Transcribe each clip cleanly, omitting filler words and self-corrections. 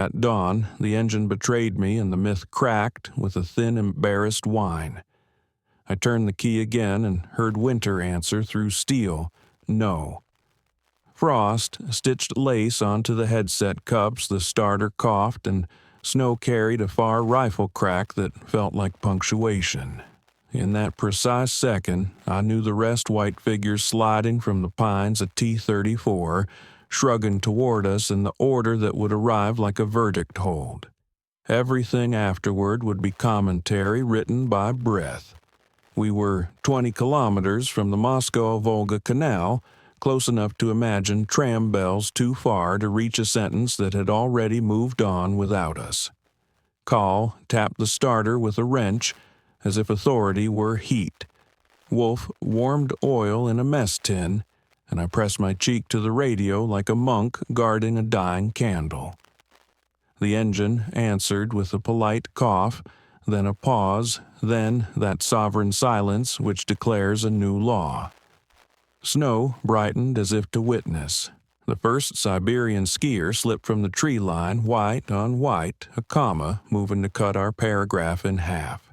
At dawn, the engine betrayed me and the myth cracked with a thin, embarrassed whine. I turned the key again and heard winter answer through steel, no. Frost stitched lace onto the headset cups, the starter coughed, and snow carried a far rifle crack that felt like punctuation. In that precise second, I knew the rest white figure sliding from the pines a T-34, shrugging toward us in the order that would arrive like a verdict hold. Everything afterward would be commentary written by breath. We were 20 kilometers from the Moscow-Volga Canal, close enough to imagine tram bells too far to reach a sentence that had already moved on without us. Kahl tapped the starter with a wrench, as if authority were heat. Wolff warmed oil in a mess tin, and I pressed my cheek to the radio like a monk guarding a dying candle. The engine answered with a polite cough, then a pause, then that sovereign silence which declares a new law. Snow brightened as if to witness. The first Siberian skier slipped from the tree line, white on white, a comma moving to cut our paragraph in half.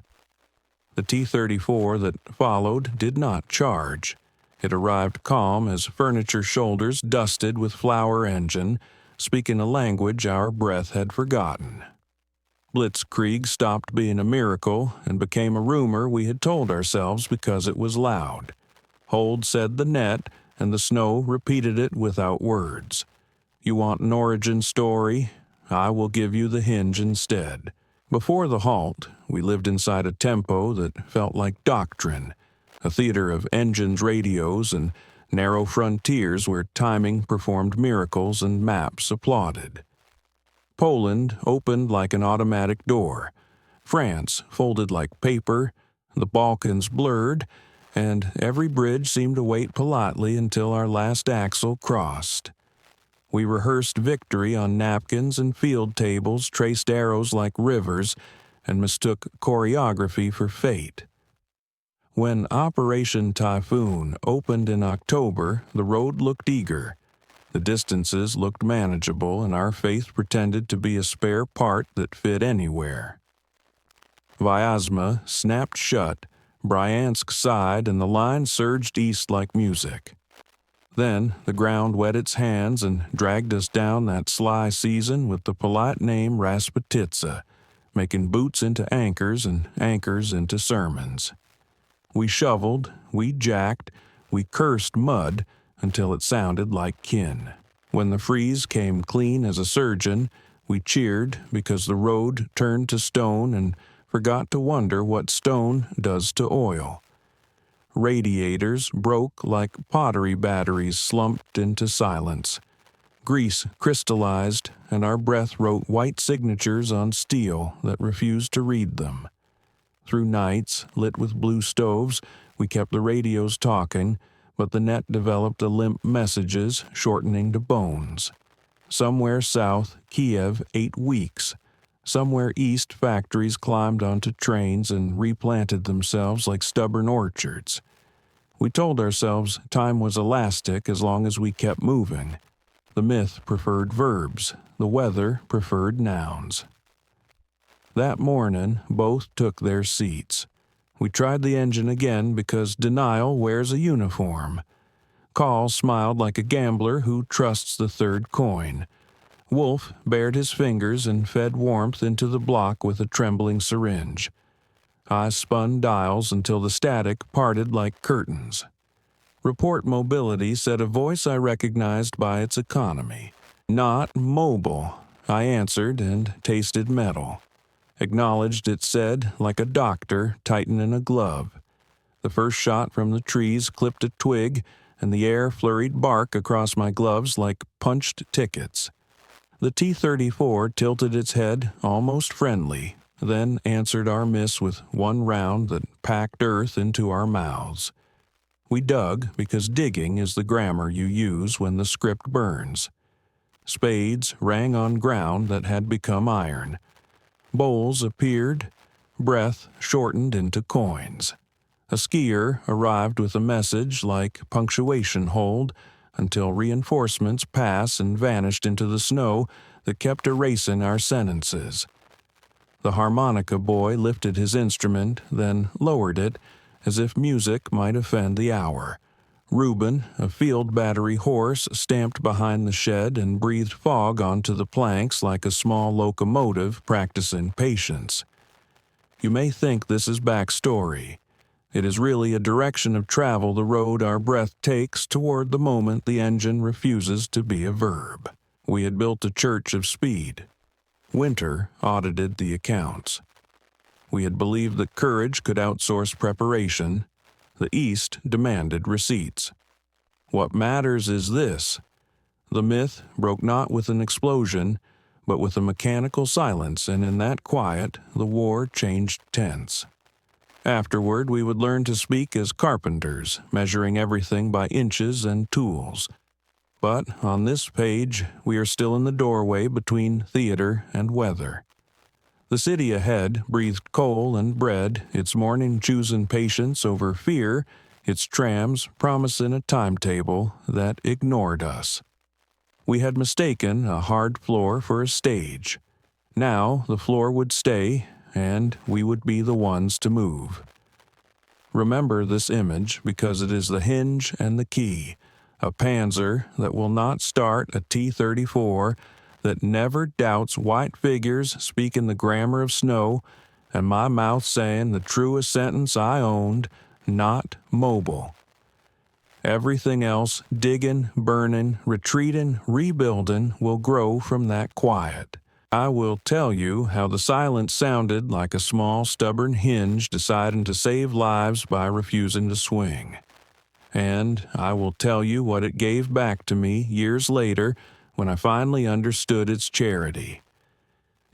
The T-34 that followed did not charge. It arrived calm as furniture shoulders dusted with flour engine, speaking a language our breath had forgotten. Blitzkrieg stopped being a miracle and became a rumor we had told ourselves because it was loud. Hold said the net, and the snow repeated it without words. You want an origin story? I will give you the hinge instead. Before the halt, we lived inside a tempo that felt like doctrine, a theater of engines, radios, and narrow frontiers where timing performed miracles and maps applauded. Poland opened like an automatic door. France folded like paper, the Balkans blurred, and every bridge seemed to wait politely until our last axle crossed. We rehearsed victory on napkins and field tables, traced arrows like rivers, and mistook choreography for fate. When Operation Typhoon opened in October, the road looked eager. The distances looked manageable, and our faith pretended to be a spare part that fit anywhere. Vyazma snapped shut, Bryansk sighed, and the line surged east like music. Then the ground wet its hands and dragged us down that sly season with the polite name rasputitsa, making boots into anchors and anchors into sermons. We shoveled, we jacked, we cursed mud until it sounded like kin. When the freeze came clean as a surgeon, we cheered because the road turned to stone and forgot to wonder what stone does to oil. Radiators broke like pottery batteries slumped into silence. Grease crystallized, and our breath wrote white signatures on steel that refused to read them. Through nights, lit with blue stoves, we kept the radios talking, but the net developed a limp messages shortening to bones. Somewhere south, Kiev ate weeks. Somewhere east, factories climbed onto trains and replanted themselves like stubborn orchards. We told ourselves time was elastic as long as we kept moving. The myth preferred verbs, the weather preferred nouns. That morning, both took their seats. We tried the engine again because denial wears a uniform. Kahl smiled like a gambler who trusts the third coin. Wolff bared his fingers and fed warmth into the block with a trembling syringe. I spun dials until the static parted like curtains. Report mobility said a voice I recognized by its economy. Not mobile, I answered and tasted metal. Acknowledged it said like a doctor tightening a glove. The first shot from the trees clipped a twig, and the air flurried bark across my gloves like punched tickets. The T-34 tilted its head almost friendly, then answered our miss with one round that packed earth into our mouths. We dug because digging is the grammar you use when the script burns. Spades rang on ground that had become iron. Bowls appeared, breath shortened into coins. A skier arrived with a message like punctuation hold until reinforcements passed and vanished into the snow that kept erasing our sentences. The harmonica boy lifted his instrument, then lowered it, as if music might offend the hour. Rubin, a field battery horse, stamped behind the shed and breathed fog onto the planks like a small locomotive practicing patience. You may think this is backstory. It is really a direction of travel the road our breath takes toward the moment the engine refuses to be a verb. We had built a church of speed. Winter audited the accounts. We had believed that courage could outsource preparation. The East demanded receipts. What matters is this. The myth broke not with an explosion, but with a mechanical silence, and in that quiet, the war changed tense. Afterward, we would learn to speak as carpenters, measuring everything by inches and tools. But on this page, we are still in the doorway between theater and weather. The city ahead breathed coal and bread, its morning choosing patience over fear, its trams promising a timetable that ignored us. We had mistaken a hard floor for a stage. Now the floor would stay, and we would be the ones to move. Remember this image because it is the hinge and the key, a panzer that will not start a T-34, that never doubts white figures speaking the grammar of snow, and my mouth saying the truest sentence I owned, not mobile. Everything else, digging, burning, retreating, rebuilding, will grow from that quiet. I will tell you how the silence sounded like a small, stubborn hinge deciding to save lives by refusing to swing. And I will tell you what it gave back to me years later when I finally understood its charity.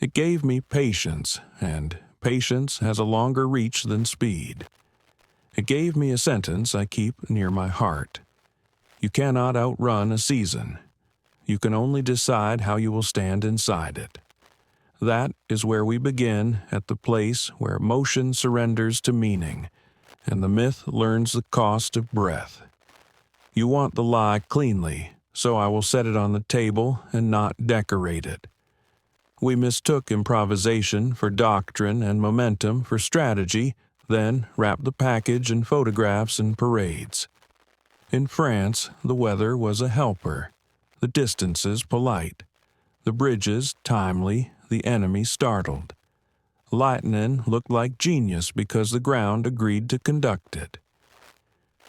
It gave me patience, and patience has a longer reach than speed. It gave me a sentence I keep near my heart. You cannot outrun a season. You can only decide how you will stand inside it. That is where we begin, at the place where motion surrenders to meaning, and the myth learns the cost of breath. You want the lie cleanly, so I will set it on the table and not decorate it. We mistook improvisation for doctrine and momentum for strategy, then wrapped the package in photographs and parades. In France, the weather was a helper, the distances polite, the bridges timely, the enemy startled. Lightning looked like genius because the ground agreed to conduct it.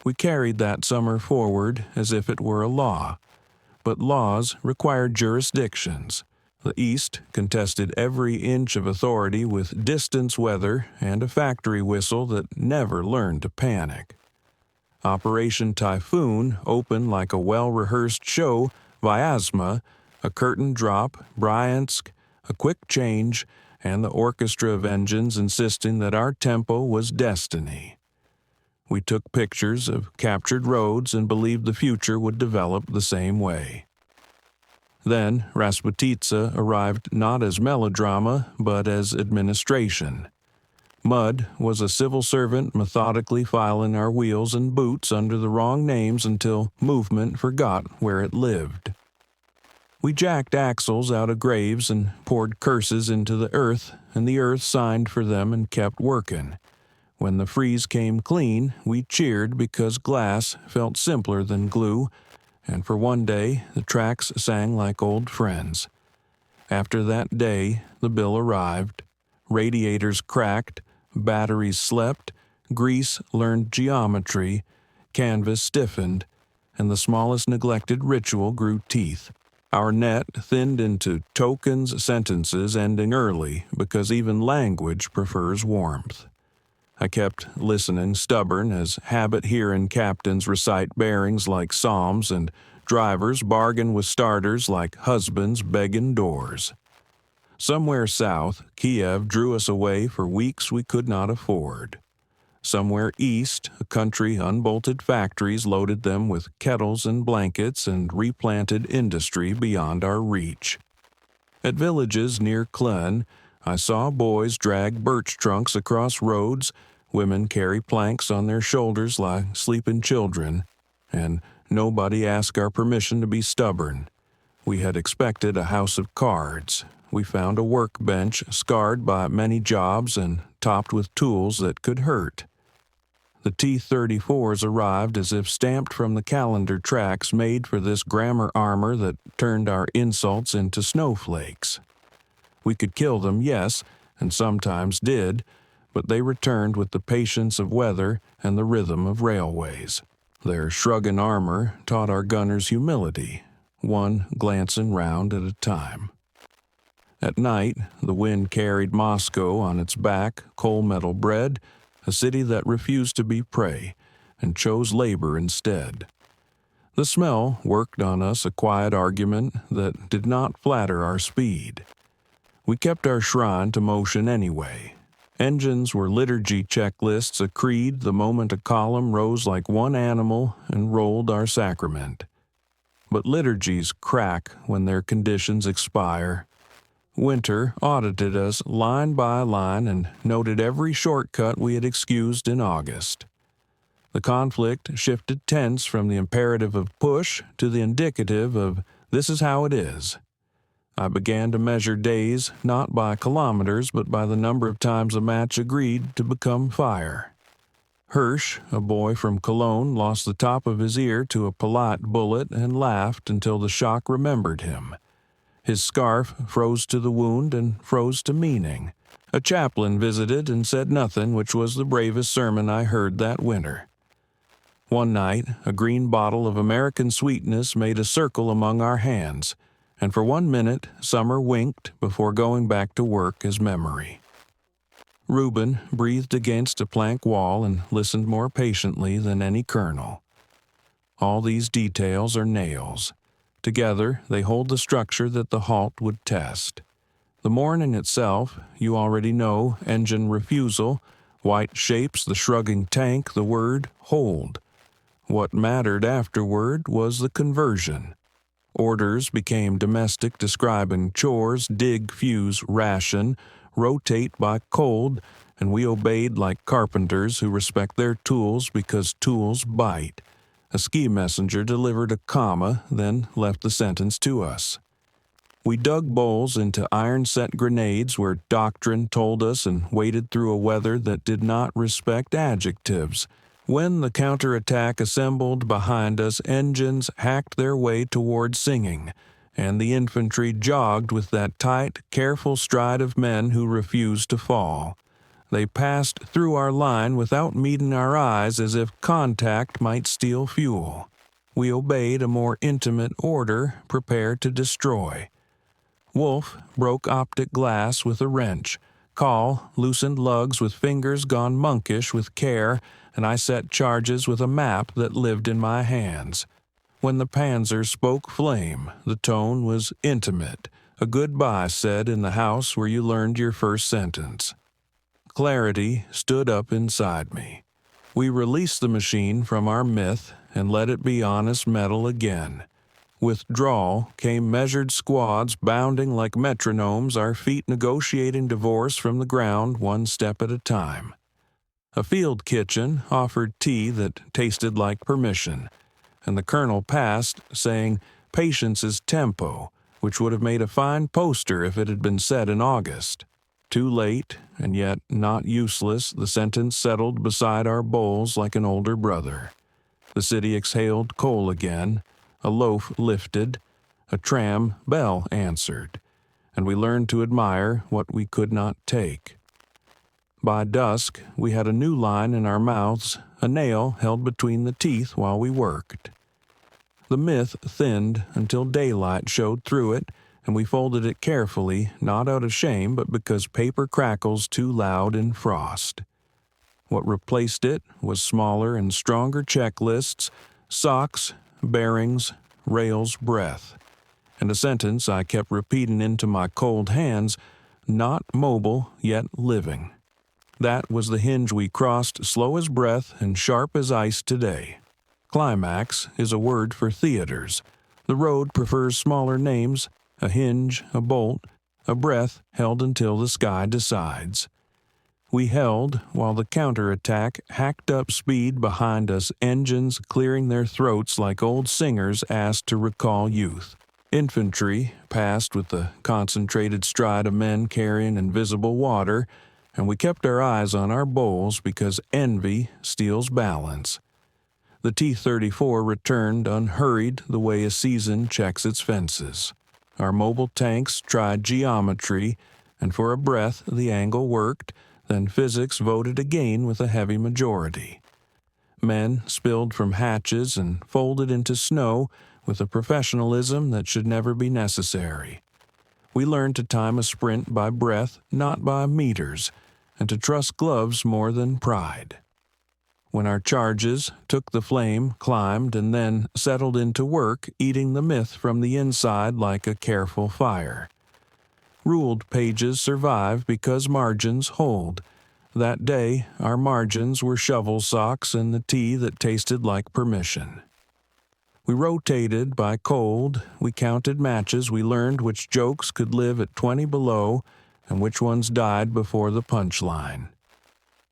We carried that summer forward as if it were a law. But laws required jurisdictions. The East contested every inch of authority with distance weather and a factory whistle that never learned to panic. Operation Typhoon opened like a well-rehearsed show, Vyazma, a curtain drop, Bryansk, a quick change, and the orchestra of engines insisting that our tempo was destiny. We took pictures of captured roads and believed the future would develop the same way. Then Rasputitsa arrived not as melodrama, but as administration. Mud was a civil servant methodically filing our wheels and boots under the wrong names until movement forgot where it lived. We jacked axles out of graves and poured curses into the earth, and the earth signed for them and kept working. When the freeze came clean, we cheered because glass felt simpler than glue, and for one day the tracks sang like old friends. After that day, the bill arrived. Radiators cracked, batteries slept, grease learned geometry, canvas stiffened, and the smallest neglected ritual grew teeth. Our net thinned into tokens, sentences ending early, because even language prefers warmth. I kept listening, stubborn, as habit-hearing captains recite bearings like psalms and drivers bargain with starters like husbands begging doors. Somewhere south, Kiev drew us away for weeks we could not afford. Somewhere east, a country unbolted factories loaded them with kettles and blankets and replanted industry beyond our reach. At villages near Klen, I saw boys drag birch trunks across roads, women carry planks on their shoulders like sleeping children, and nobody asked our permission to be stubborn. We had expected a house of cards. We found a workbench scarred by many jobs and topped with tools that could hurt. The T-34s arrived as if stamped from the calendar tracks made for this grammar armor that turned our insults into snowflakes. We could kill them, yes, and sometimes did, but they returned with the patience of weather and the rhythm of railways. Their shrugging armor taught our gunners humility, one glancing round at a time. At night, the wind carried Moscow on its back, coal-metal bread, a city that refused to be prey and chose labor instead. The smell worked on us a quiet argument that did not flatter our speed. We kept our shrine to motion anyway. Engines were liturgy checklists, a creed the moment a column rose like one animal and rolled our sacrament. But liturgies crack when their conditions expire. Winter audited us line by line and noted every shortcut we had excused in August. The conflict shifted tense from the imperative of push to the indicative of this is how it is. I began to measure days not by kilometers but by the number of times a match agreed to become fire. Hirsch, a boy from Cologne, lost the top of his ear to a polite bullet and laughed until the shock remembered him. His scarf froze to the wound and froze to meaning. A chaplain visited and said nothing, which was the bravest sermon I heard that winter. One night, a green bottle of American sweetness made a circle among our hands, and for 1 minute, summer winked before going back to work as memory. Rubin breathed against a plank wall and listened more patiently than any colonel. All these details are nails. Together, they hold the structure that the halt would test. The morning itself, you already know, engine refusal, white shapes the shrugging tank, the word hold. What mattered afterward was the conversion. Orders became domestic, describing chores, dig, fuse, ration, rotate by cold, and we obeyed like carpenters who respect their tools because tools bite. A ski messenger delivered a comma, then left the sentence to us. We dug bowls into iron-set grenades where doctrine told us and waded through a weather that did not respect adjectives. When the counterattack assembled behind us, engines hacked their way toward singing, and the infantry jogged with that tight, careful stride of men who refused to fall. They passed through our line without meeting our eyes as if contact might steal fuel. We obeyed a more intimate order, prepared to destroy. Wolff broke optic glass with a wrench. Kahl loosened lugs with fingers gone monkish with care, and I set charges with a map that lived in my hands. When the panzer spoke flame, the tone was intimate, a goodbye said in the house where you learned your first sentence. Clarity stood up inside me. We released the machine from our myth and let it be honest metal again. Withdrawal came measured squads bounding like metronomes, our feet negotiating divorce from the ground one step at a time. A field kitchen offered tea that tasted like permission, and the colonel passed saying, "Patience is tempo," which would have made a fine poster if it had been said in August. Too late, and yet not useless, the sentence settled beside our bowls like an older brother. The city exhaled coal again, a loaf lifted, a tram bell answered, and we learned to admire what we could not take. By dusk, we had a new line in our mouths, a nail held between the teeth while we worked. The myth thinned until daylight showed through it, and we folded it carefully, not out of shame, but because paper crackles too loud in frost. What replaced it was smaller and stronger checklists, socks, bearings, rails, breath, and a sentence I kept repeating into my cold hands, not mobile, yet living. That was the hinge we crossed, slow as breath and sharp as ice today. Climax is a word for theaters. The road prefers smaller names, a hinge, a bolt, a breath held until the sky decides. We held while the counterattack hacked up speed behind us, engines clearing their throats like old singers asked to recall youth. Infantry passed with the concentrated stride of men carrying invisible water, and we kept our eyes on our bowls because envy steals balance. The T-34 returned unhurried the way a season checks its fences. Our mobile tanks tried geometry, and for a breath the angle worked, then physics voted again with a heavy majority. Men spilled from hatches and folded into snow with a professionalism that should never be necessary. We learned to time a sprint by breath, not by meters, and to trust gloves more than pride. When our charges took the flame, climbed, and then settled into work, eating the myth from the inside like a careful fire. Ruled pages survive because margins hold. That day, our margins were shovel socks and the tea that tasted like permission. We rotated by cold, we counted matches, we learned which jokes could live at 20 below and which ones died before the punchline.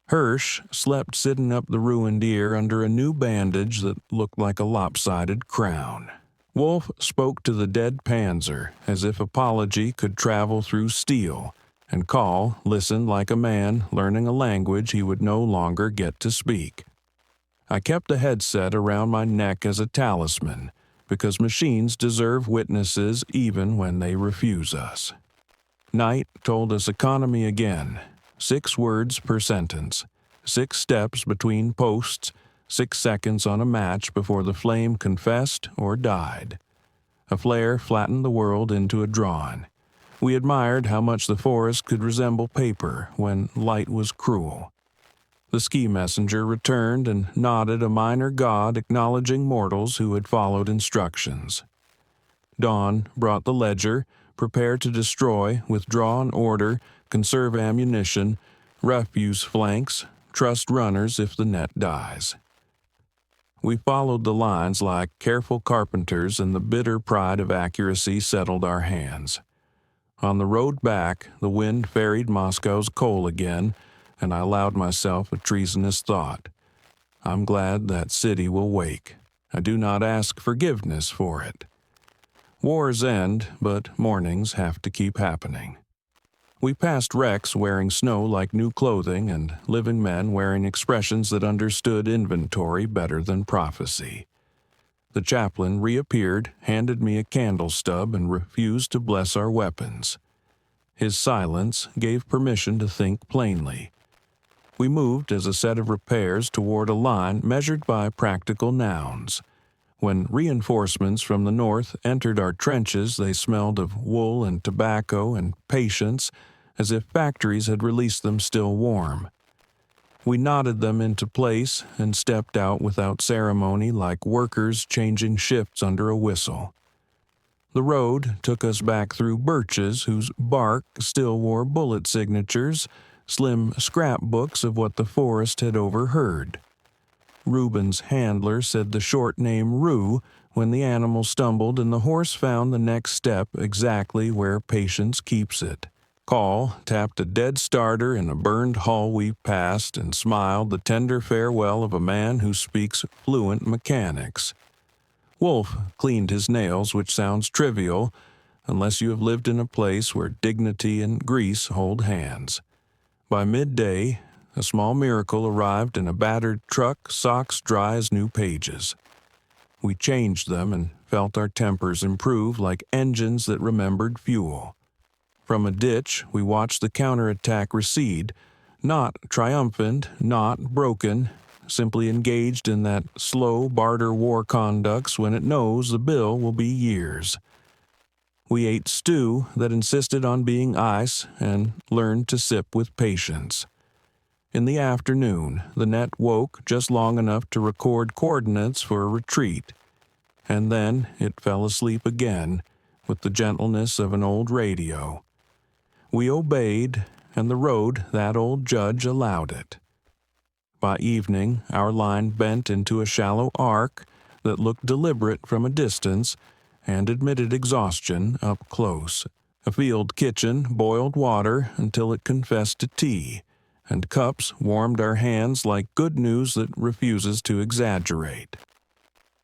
Hirsch slept sitting up the ruined ear under a new bandage that looked like a lopsided crown. Wolff spoke to the dead panzer as if apology could travel through steel, and Kahl listened like a man learning a language he would no longer get to speak. I kept the headset around my neck as a talisman, because machines deserve witnesses even when they refuse us. Night told us economy again. 6 words per sentence, 6 steps between posts, 6 seconds on a match before the flame confessed or died. A flare flattened the world into a drawing. We admired how much the forest could resemble paper when light was cruel. The ski messenger returned and nodded a minor god acknowledging mortals who had followed instructions. Dawn brought the ledger, prepare to destroy, withdraw in order, conserve ammunition, refuse flanks, trust runners if the net dies. We followed the lines like careful carpenters, and the bitter pride of accuracy settled our hands. On the road back, the wind ferried Moscow's coal again, and I allowed myself a treasonous thought. I'm glad that city will wake. I do not ask forgiveness for it. Wars end, but mornings have to keep happening. We passed wrecks wearing snow like new clothing and living men wearing expressions that understood inventory better than prophecy. The chaplain reappeared, handed me a candle stub, and refused to bless our weapons. His silence gave permission to think plainly. We moved as a set of repairs toward a line measured by practical nouns. When reinforcements from the north entered our trenches, they smelled of wool and tobacco and patience, as if factories had released them still warm. We knotted them into place and stepped out without ceremony like workers changing shifts under a whistle. The road took us back through birches whose bark still wore bullet signatures, slim scrapbooks of what the forest had overheard. Rubin's handler said the short name Rue when the animal stumbled and the horse found the next step exactly where patience keeps it. Kahl tapped a dead starter in a burned hull we passed and smiled the tender farewell of a man who speaks fluent mechanics. Wolff cleaned his nails, which sounds trivial unless you have lived in a place where dignity and grease hold hands. By midday, a small miracle arrived in a battered truck, socks dry as new pages. We changed them and felt our tempers improve like engines that remembered fuel. From a ditch, we watched the counterattack recede, not triumphant, not broken, simply engaged in that slow barter war conducts when it knows the bill will be years. We ate stew that insisted on being ice and learned to sip with patience. In the afternoon, the net woke just long enough to record coordinates for a retreat, and then it fell asleep again with the gentleness of an old radio. We obeyed, and the road that old judge allowed it. By evening, our line bent into a shallow arc that looked deliberate from a distance and admitted exhaustion up close. A field kitchen boiled water until it confessed to tea, and cups warmed our hands like good news that refuses to exaggerate.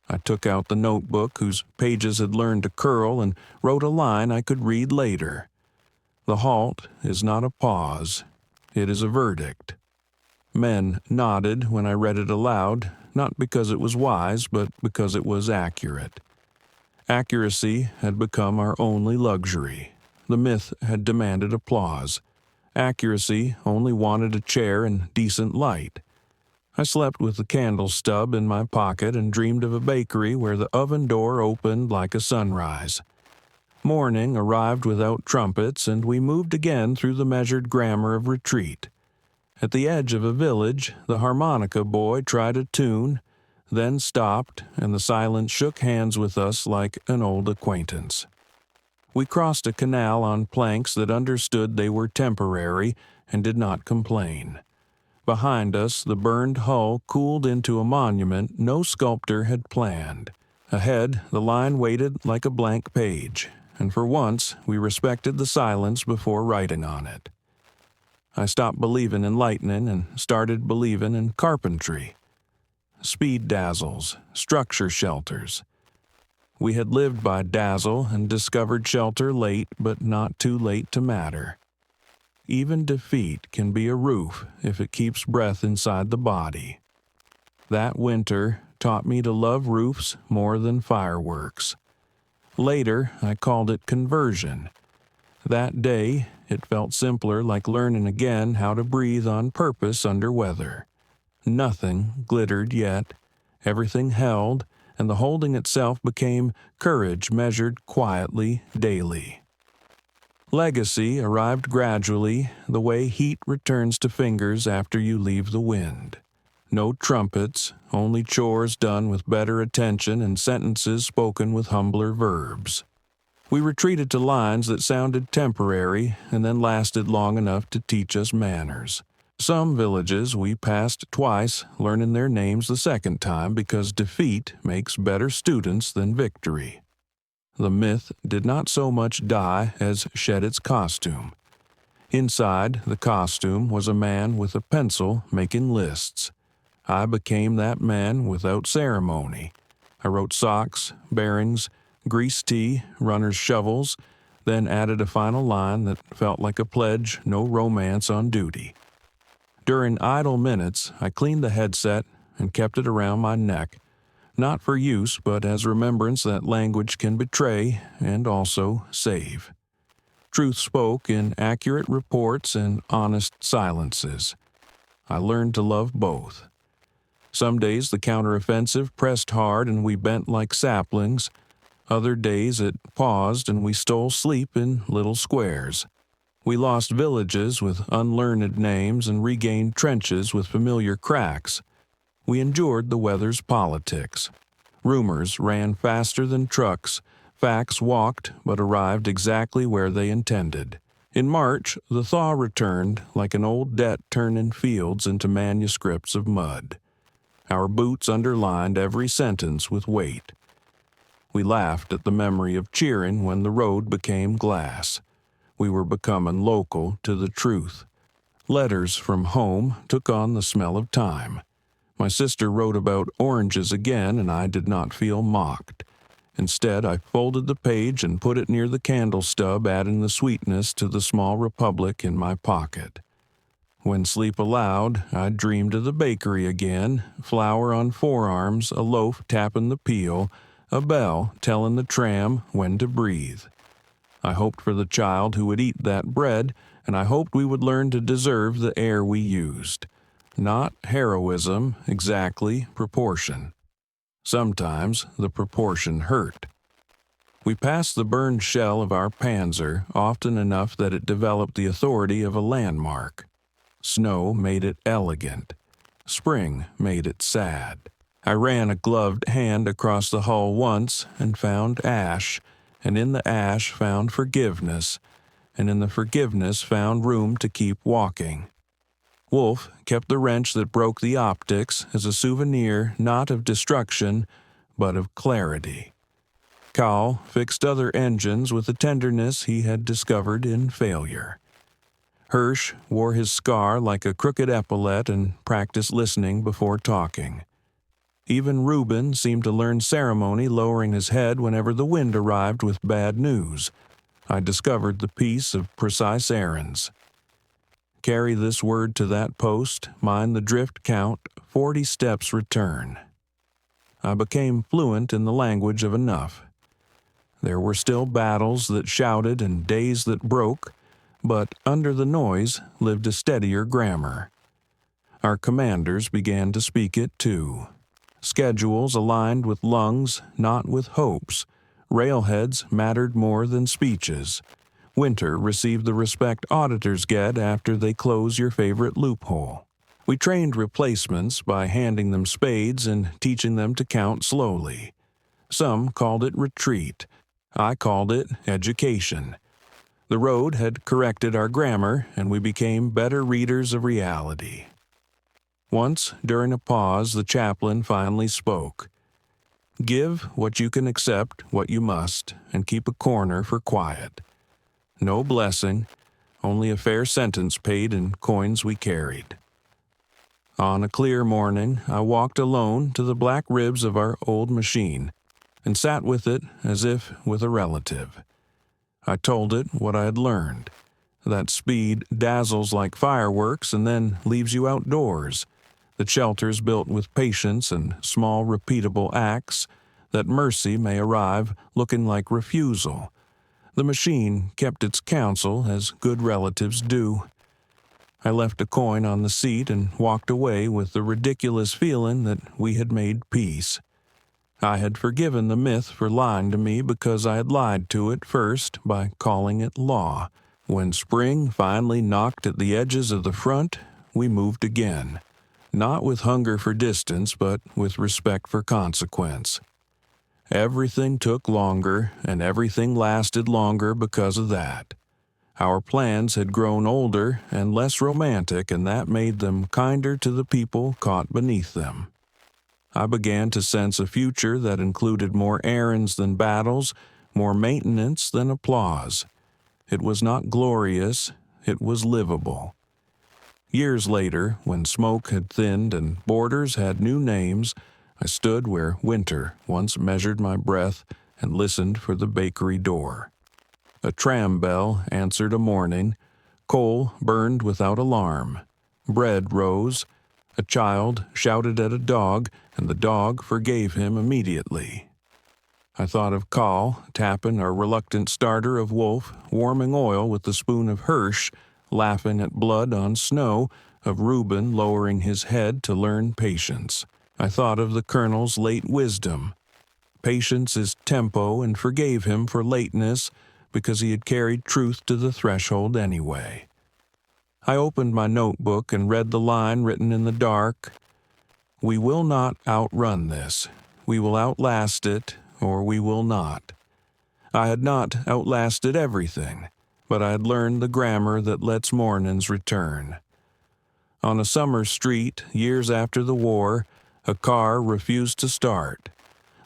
I took out the notebook whose pages had learned to curl and wrote a line I could read later. The halt is not a pause. It is a verdict. Men nodded when I read it aloud, not because it was wise, but because it was accurate. Accuracy had become our only luxury. The myth had demanded applause. Accuracy only wanted a chair and decent light. I slept with the candle stub in my pocket and dreamed of a bakery where the oven door opened like a sunrise. Morning arrived without trumpets, and we moved again through the measured grammar of retreat. At the edge of a village, the harmonica boy tried a tune, then stopped, and the silence shook hands with us like an old acquaintance. We crossed a canal on planks that understood they were temporary and did not complain. Behind us, the burned hull cooled into a monument no sculptor had planned. Ahead, the line waited like a blank page, and for once we respected the silence before writing on it. I stopped believing in lightning and started believing in carpentry. Speed dazzles, structure shelters. We had lived by dazzle and discovered shelter late, but not too late to matter. Even defeat can be a roof if it keeps breath inside the body. That winter taught me to love roofs more than fireworks. Later, I called it conversion. That day, it felt simpler, like learning again how to breathe on purpose under weather. Nothing glittered yet. Everything held, and the holding itself became courage measured quietly daily. Legacy arrived gradually, the way heat returns to fingers after you leave the wind. No trumpets, only chores done with better attention and sentences spoken with humbler verbs. We retreated to lines that sounded temporary and then lasted long enough to teach us manners. Some villages we passed twice, learning their names the second time because defeat makes better students than victory. The myth did not so much die as shed its costume. Inside the costume was a man with a pencil making lists. I became that man without ceremony. I wrote socks, bearings, grease tea, runner's shovels, then added a final line that felt like a pledge, no romance on duty. During idle minutes, I cleaned the headset and kept it around my neck, not for use, but as remembrance that language can betray and also save. Truth spoke in accurate reports and honest silences. I learned to love both. Some days the counteroffensive pressed hard and we bent like saplings. Other days it paused and we stole sleep in little squares. We lost villages with unlearned names and regained trenches with familiar cracks. We endured the weather's politics. Rumors ran faster than trucks. Facts walked but arrived exactly where they intended. In March, the thaw returned like an old debt turning fields into manuscripts of mud. Our boots underlined every sentence with weight. We laughed at the memory of cheering when the road became glass. We were becoming local to the truth. Letters from home took on the smell of time. My sister wrote about oranges again, and I did not feel mocked. Instead, I folded the page and put it near the candle stub, adding the sweetness to the small republic in my pocket. When sleep allowed, I dreamed of the bakery again, flour on forearms, a loaf tapping the peel, a bell telling the tram when to breathe. I hoped for the child who would eat that bread, and I hoped we would learn to deserve the air we used. Not heroism, exactly, proportion. Sometimes the proportion hurt. We passed the burned shell of our panzer often enough that it developed the authority of a landmark. Snow made it elegant. Spring made it sad. I ran a gloved hand across the hull once and found ash, and in the ash found forgiveness, and in the forgiveness found room to keep walking. Wolff kept the wrench that broke the optics as a souvenir not of destruction, but of clarity. Kahl fixed other engines with the tenderness he had discovered in failure. Hirsch wore his scar like a crooked epaulette and practiced listening before talking. Even Rubin seemed to learn ceremony, lowering his head whenever the wind arrived with bad news. I discovered the peace of precise errands. Carry this word to that post, mind the drift count, 40 steps return. I became fluent in the language of enough. There were still battles that shouted and days that broke, but under the noise lived a steadier grammar. Our commanders began to speak it too. Schedules aligned with lungs, not with hopes. Railheads mattered more than speeches. Winter received the respect auditors get after they close your favorite loophole. We trained replacements by handing them spades and teaching them to count slowly. Some called it retreat. I called it education. The road had corrected our grammar, and we became better readers of reality. Once, during a pause, the chaplain finally spoke. Give what you can accept, what you must, and keep a corner for quiet. No blessing, only a fair sentence paid in coins we carried. On a clear morning, I walked alone to the black ribs of our old machine and sat with it as if with a relative. I told it what I had learned, that speed dazzles like fireworks and then leaves you outdoors, that shelter's built with patience and small repeatable acts, that mercy may arrive looking like refusal. The machine kept its counsel as good relatives do. I left a coin on the seat and walked away with the ridiculous feeling that we had made peace. I had forgiven the myth for lying to me because I had lied to it first by calling it law. When spring finally knocked at the edges of the front, we moved again, not with hunger for distance, but with respect for consequence. Everything took longer, and everything lasted longer because of that. Our plans had grown older and less romantic, and that made them kinder to the people caught beneath them. I began to sense a future that included more errands than battles, more maintenance than applause. It was not glorious, it was livable. Years later, when smoke had thinned and borders had new names, I stood where winter once measured my breath and listened for the bakery door. A tram bell answered a morning. Coal burned without alarm. Bread rose. A child shouted at a dog, and the dog forgave him immediately. I thought of Kahl tapping a reluctant starter of Wolff, warming oil with the spoon of Hirsch, laughing at blood on snow, of Rubin lowering his head to learn patience. I thought of the colonel's late wisdom. Patience is tempo, and forgave him for lateness because he had carried truth to the threshold anyway. I opened my notebook and read the line written in the dark. We will not outrun this. We will outlast it, or we will not. I had not outlasted everything, but I had learned the grammar that lets mornings return. On a summer street, years after the war, a car refused to start.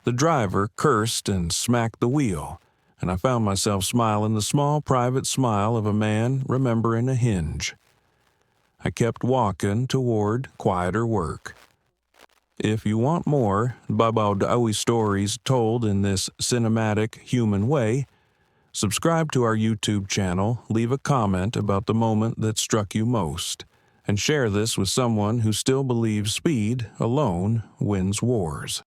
The driver cursed and smacked the wheel, and I found myself smiling the small private smile of a man remembering a hinge. I kept walking toward quieter work. If you want more WWII stories told in this cinematic, human way, subscribe to our YouTube channel, leave a comment about the moment that struck you most, and share this with someone who still believes speed alone wins wars.